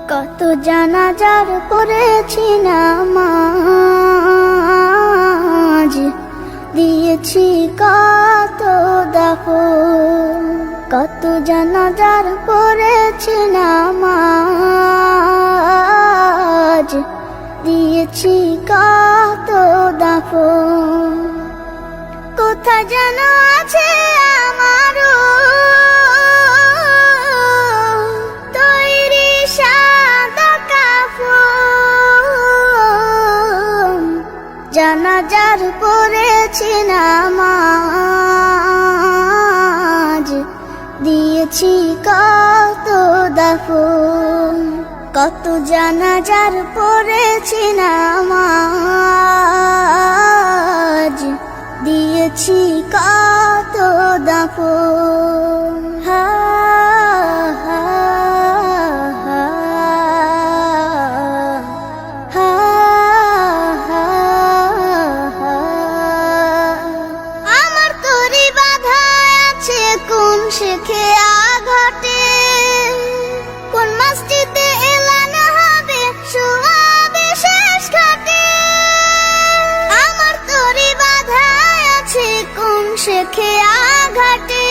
কত জানাজার পড়েছি নামাজ, দিয়েছি কত দাফন। কত জানাজার পড়েছি নামাজ, দিয়েছি কত দাফন। কোথায় যেন আছে আমারও তৈরি সাদা কাফন। জানাজার পড়েছি নামাজ, দিয়েছি কত দাফন। কত জানাজার পড়েছি নামাজ, দিয়েছি কত দাফন। আমার তরি বাধা আছে কোন শেখে আঘাটে, কোন মসজিদে এলান হবে শোয়াবে শেষ ঘাটে। আমার তরি বাধা আছে কোন শেখে আঘাটে,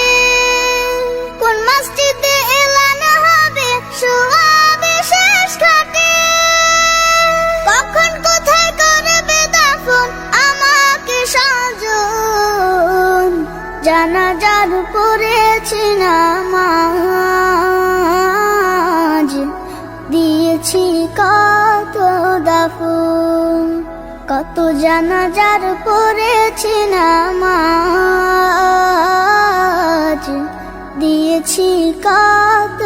কোন মসজিদে এলান হবে শোয়াবে শেষ ঘাটে। কখন কোথায় করবে দাফন আমাকে সাজন। জানাজার পড়েছি নামাজ, দিয়েছি কত দাফন। কত জানাজার পড়েছি নামাজ, দিয়েছি কত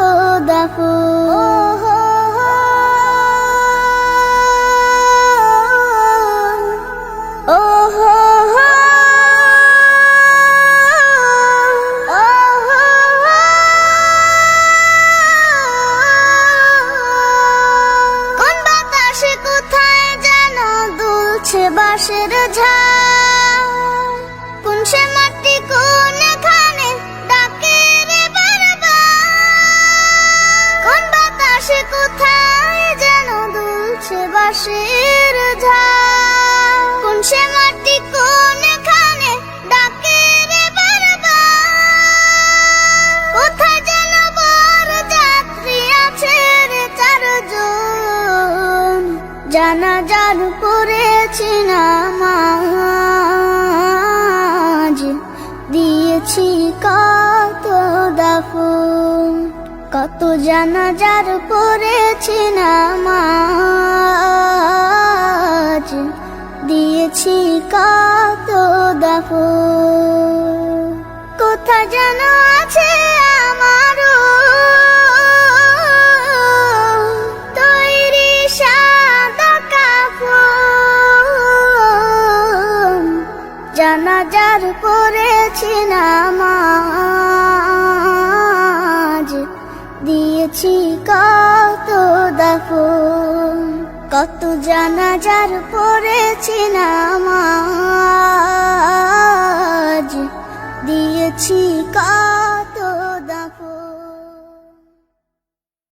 দাফন। কোন বাতাসে কোথায় যেন দুলছে বাঁশের ঝাড়, কোন সে মাটি কোনখানে ডাকে রে বারবার। কোন বাতাসে কোথায় যেন দুলছে বাঁশের ঝাড়, কোন সে মাটি কোনখানে ডাকে রে বারবার। কোথায় যেন বর যাত্রী আছে রে চারজন। জানাজার পড়েছি নামাজ, দিয়েছি কত দাফন। কত জানাজার পড়েছি নামাজ, দিয়েছি কত দাফন। কোথায় যেন আছে আমারও তৈরি সাদা কাফন। জানাজার পড়েছি নামাজ, দিয়েছি কত দাফন। কত জানাজার পড়েছি নামাজ, দিয়েছি কত